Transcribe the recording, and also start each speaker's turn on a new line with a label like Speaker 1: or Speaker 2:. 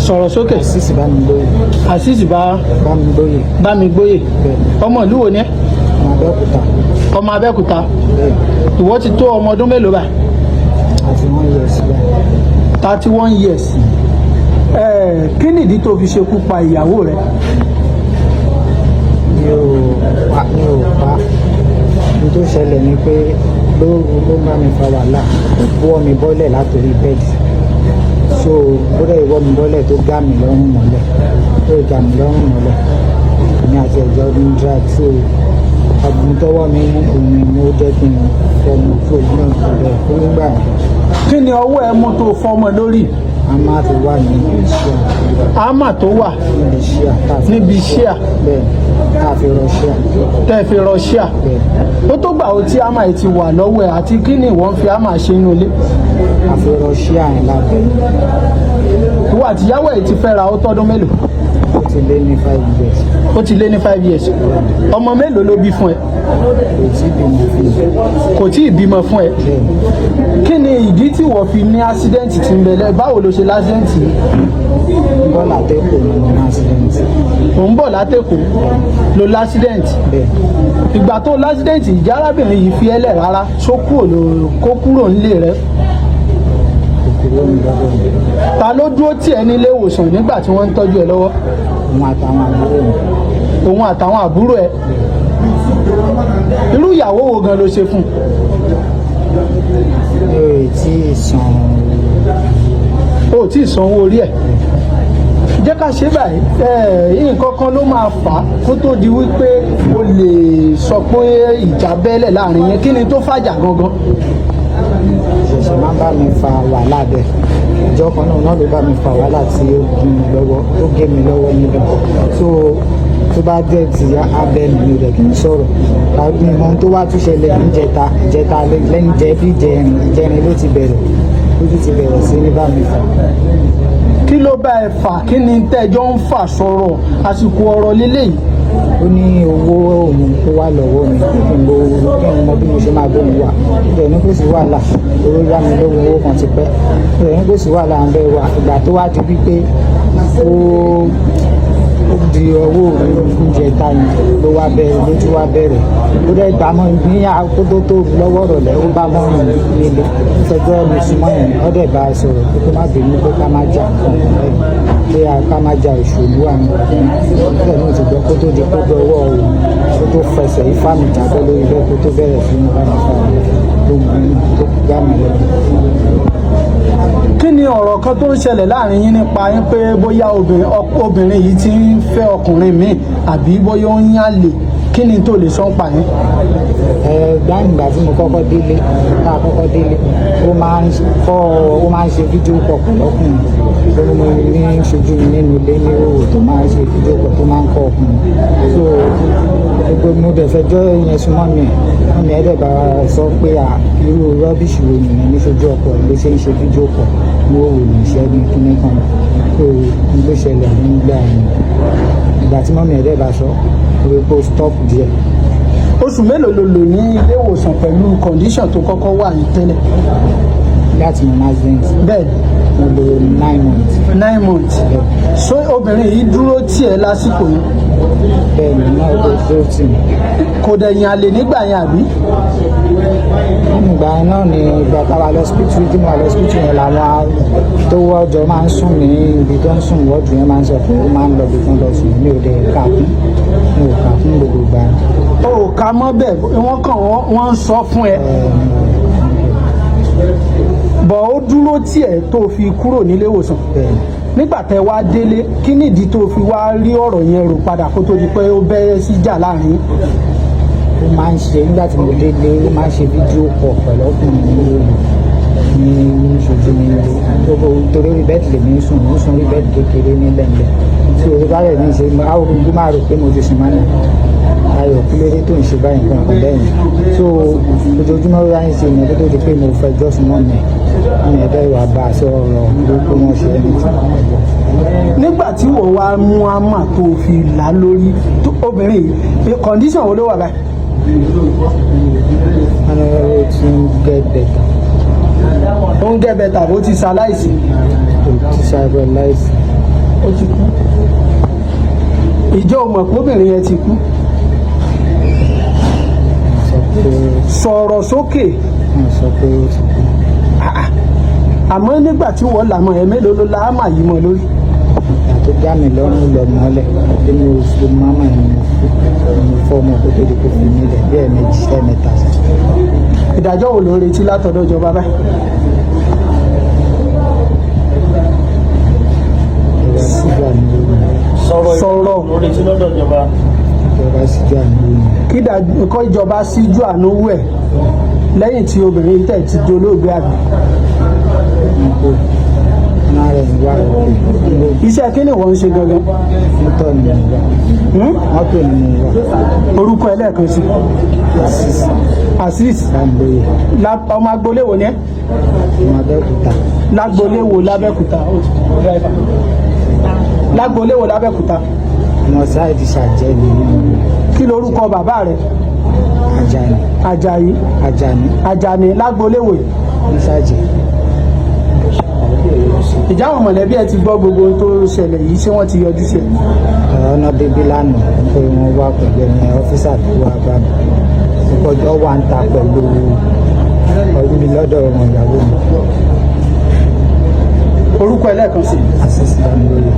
Speaker 1: sọ̀rọ̀ sókè.
Speaker 2: Azzeez Bámigbóyè.
Speaker 1: Azzeez
Speaker 2: Bámigbóyè.
Speaker 1: Bámigbóyè. ọmọ ìlú wo ni ẹ́?
Speaker 2: ọmọ Abẹ́òkúta.
Speaker 1: ọmọ Abẹ́òkúta. ìwọ ti tó ọmọ ọdún mélòó báyìí?
Speaker 2: 31 years báyìí.
Speaker 1: 31 years. kí nìdí tó fi ṣekú pa ìyàwó rẹ?
Speaker 2: mi ò pa ní tó ṣẹlẹ̀ ni pé lóru ló bá mi fa wàhálà ó wọ́ mi bọ́lẹ̀ látòrí bẹ́ẹ̀dì so ó dẹ̀ wọ́ mi bọ́lẹ̀ tó gá mi lọ́rùn mọ́lẹ̀ èmi àti ẹ̀jọ́ ní drag so àbùn tọ́wọ́ mi mú omi ni ó jẹ́ kí n fọmọ tó náà bẹ̀rẹ̀ fún nígbà mi.
Speaker 1: kí ni ọwọ́ ẹ mú tó fọmọ lórí?
Speaker 2: àmà tó wà níbi iṣẹ́.
Speaker 1: àmà tó wà níbi iṣẹ́.
Speaker 2: bẹ́ẹ̀ ká fi rọ́ṣíà.
Speaker 1: tẹ́ fi rọ́ṣíà. ó tó gbà ó tí àmà yìí ti wà lọ́wọ́ ẹ̀ àti kí ni ìwọ ń fi àmà ṣe inú ilé?
Speaker 2: a fi rọ́ṣíà yẹn lábẹ́.
Speaker 1: ìwọ àtìyàwó ẹ̀ ti fẹ́ra ó tọ́dún mélòó?
Speaker 2: ó ti lé ní 5 years.
Speaker 1: ó ti lé ní 5 years. ọmọ mélòó ló bí fún ẹ? kò tí ì bímọ fún ẹ. kí ni ìdí tí wọ́n fi ní ásídẹ́ǹtì tí ń bẹ̀lẹ̀? báwo ló ṣe lásídẹ́ǹtì?
Speaker 2: bọ́ látẹ̀kọ̀ ló ní ásídẹ́ǹtì.
Speaker 1: òun bọ̀ látẹ̀kọ̀ ló lásídẹ́ǹtì. ìgbà tó lásídẹ́ǹtì ìjà arábìnrin yìí fi ẹ́lẹ̀ rárá kó kúrò nílé rẹ? ta ló dúró tì ẹ́ nílé ìwòsàn nígbà tí wọ́n ń tọ́jú ẹ lọ́wọ́? òun àtàwọn àbúrò ẹ. irú ìyàwó wo gan ló ṣe fún?
Speaker 2: mi ò tí ì san.
Speaker 1: o tí ì sanwó orí ẹ̀. jẹ́ ká ṣe báyìí nǹkan kan ló máa fà á kó tó di wípé o lè sọ pé ìjà bẹ́lẹ̀ láàrin yẹn. kí ni tó fàjà gangan?
Speaker 2: ṣẹ̀ṣẹ̀ máa ń bá mi fa wàhálà bẹ́ẹ̀ ìjọ kan náà ló bá mi fa wàhálà tí ó gé mi lọ́wọ́ níbẹ̀ so tó bá jẹ́ ti abẹ́ mi rẹ̀ kì í sọ̀rọ̀ tàbí ìmọ̀ tó wá tún ṣẹlẹ̀ ìjẹta lẹ́yìn jẹ́bí ìjẹrin ló ti bẹ̀rẹ̀ sí ní bá mi fà.
Speaker 1: kí ló bá ẹ fà? kí ni tẹ́jọ́ ń fà sọ̀rọ̀ àsìkò ọ̀rọ̀ lélẹ́yìí?
Speaker 2: ó ní owó òun tó wà lọ́wọ́ mi kí n mọ bí mo ṣe máa gbóhùn wà bẹ́ẹ̀ ní kò sí wàhálà owó yá mi lówó owó kan ti pẹ́ bẹ́ẹ̀ ní kò sí wàhálà ń bẹ wà ìgbà tó wá di wípé ó di ọwọ́ oúnjẹ táyì ló wá bẹ̀rẹ̀ lójú wá bẹ̀rẹ̀ ó dẹ̀ gbà mọ́ ní àkókò tó lọ́wọ́ rọ̀lẹ́ ó bá mọ́ rìn nílé fẹjọ́ mi súnmọ́ yẹn ó dẹ̀ bá a sọ̀rọ̀ pé kó má bínú pé ká má jà pé ká má jà ìṣòlú àmì bẹ́ẹ̀ náà ti gbọ́ kó tó di kó dọwọ́ òun kó tó fẹsẹ̀ ifá mi jábọ́ lórí bẹ́ẹ̀ kó tó bẹ̀rẹ̀ sí ní bá mi fà tó gbá mi lọ.
Speaker 1: kí ni ọ̀rọ̀ kan tó ń ṣẹlẹ̀ láàrin yín nípa yín pé bóyá obìnrin yìí ti ń fẹ́ ọkùnrin míì àbí bóyá ó ń yálè? kí ni tó lè sọ ń pa yín?
Speaker 2: gbàǹgbà tí mo kọ́kọ́ délé ó máa ń ṣe fídíò pọ̀ pẹ̀lọ́kùnrin tó mo ní ṣojú mi nínú ilé ní òwò tó máa ń ṣe fídíò pọ̀ tó máa ń kọ́ ọkùnrin so gbogbo mo dẹ̀ fẹjọ́ yẹn súnmọ́ mi ẹ̀dẹ̀ bá sọ pé irú rọ́bìṣì wo nìyẹn ní ṣojú ọkọ̀ ló ṣe ń ṣe fídíò pọ̀ ní òwò ní iṣẹ́ ní kíní kan so ló ṣẹlẹ̀ nígbà yẹn ìgbà tí mọ́mí ẹ̀dẹ̀ bá sọ pé kó stop díẹ̀.
Speaker 1: oṣù mélòó ló lò ní ilé ìwòsàn pẹ̀lú condition tó kọ́kọ́ wà ní tẹ́lẹ̀?
Speaker 2: láti mọ mazent.
Speaker 1: bẹ́ẹ̀
Speaker 2: mo lò 9 months.
Speaker 1: 9 months. so obìnrin yìí dúró tiẹ̀ lásìkò yẹn?
Speaker 2: bẹ́ẹ̀ ni náà ó dúró tì mí.
Speaker 1: kò dẹ̀yìn àlè nígbà yẹn àbí?
Speaker 2: ìgbà náà ni ìgbà táwa lọ hospital tí mo wà lọ hospital yẹn làwọn tó wọ́jọ́ máa ń sùn ní ibi tó ń sùn wọ́ọ̀dù yẹn máa ń sọ pé ó máa ń lọ bí fún lọ sùn mi ò dẹ̀ kà fún gbogbo ìgbà.
Speaker 1: o ò ka mọ́ bẹ́ẹ̀ wọ́n ń sọ fún ẹ. bọ̀ ó dúró tiẹ̀ tó fi kúrò nílé ìwòsàn. nígbà tẹ́ wá délé kí nìdí tó fi wá rí ọ̀rọ̀ yẹn rò padà kó tó di pé ó bẹ̀rẹ̀ sí jà láàrin?
Speaker 2: ó máa ń ṣe nígbà tí mo délé ó máa ń ṣe fídíò pọ̀ pẹ̀lú ọkùnrin ní ṣojú mi gbogbo torí orí bẹ́ẹ̀dì lèmi ń sùn orí bẹ́ẹ̀dì kékeré ní lẹ́ńlẹ̀ tí orí bá rẹ̀ ní ṣe àwọn olùgbò máa rò pé mo ti sùn mọ́nà ayọ̀ kí lóde tó ń ṣe báyìí nǹkan kan bẹ́ẹ̀ ni so ojoojúmọ́ ó ráyìn sí ìyẹn tó di pé mo fẹ́ jọ́sùn mọ́ mi ẹ̀dá ìwà bá a sọ ọ̀rọ̀ ló wọ́n ṣe ẹni tí.
Speaker 1: nígbà tí wọ́n wá mú àmà tó fi là lórí obìnrin yìí condition wo ló wà báyìí?
Speaker 2: ó ti ń get better.
Speaker 1: ó ń get better bó ti ṣaláìsí?
Speaker 2: ó ti ṣaláìsí.
Speaker 1: ó ti kú. Ìjọ mọ̀ pé obìnrin yẹn ti kú. Sọ̀rọ̀ sókè.
Speaker 2: Sọ pé ó ti kú.
Speaker 1: Àmọ́ nígbà tí wọ́n là mọ́ ẹ mélòó ló la á mà yí mọ́ lórí.
Speaker 2: Ìgbà tó já mi lọ́rùn lọ mọ́lẹ̀ bí mo ṣe máma ni mo fọ́ ọmọ tó tóbi kó fi mí lẹ̀ bí ẹ̀ẹ̀mejì ẹ̀ẹ̀mẹ́ta.
Speaker 1: Ìdájọ́ wo ló ń retí látọ̀dọ̀ ìjọba báyìí? Sọ̀rọ̀
Speaker 3: ló retí lọ́dọ̀ ìjọba.
Speaker 2: Ìjọba síjú àánú wò.
Speaker 1: Kí ìjọba síjú àánú wò ẹ̀ lẹ́yìn tí obìnrin tẹ̀ ti dolóògbé àgbà. Iṣẹ́ kí ni wọ́n ń ṣe gangan?
Speaker 2: Mọ́tò ni mo wà. Mọ́tò ni mo wà.
Speaker 1: Orúkọ ẹlẹ́ẹ̀kan sí. Azzeez.
Speaker 2: Bámigboyè.
Speaker 1: Ọmọ agboolé wo ni ẹ́?
Speaker 2: Ọmọ Abẹ́òkúta.
Speaker 1: Lágboolé wo l'Abẹ́òkúta? Lágboolé wo l'Abẹ́òkúta?
Speaker 2: Ọmọ sáìdì ṣàjẹ́ ni.
Speaker 1: Kí lorúkọ bàbá rẹ̀?
Speaker 2: Àjàní.
Speaker 1: Àjàyí.
Speaker 2: Àjàní.
Speaker 1: Àjàní lágboolé wo?
Speaker 2: Ní ṣàjẹ́.
Speaker 1: Ìjà àwọn mọ̀lẹ́bí ẹ ti gbọ́ gbogbo ohun tó ṣẹlẹ̀ yìí, ṣé wọ́n ti yọjú sí ẹ?
Speaker 2: Ọ̀nà bíbí lánàá pé wọ́n wá pẹ̀lú ẹni ọ́fíìsà tó wá bá mi. Ìkọjọ́ wà ń ta pẹ̀lú ọdún mi lọ́dọ̀ ọmọ ìyàwó mi.
Speaker 1: Orúkọ ẹlẹ́ẹ̀kan sí.
Speaker 2: Azzeez Bámigboyè.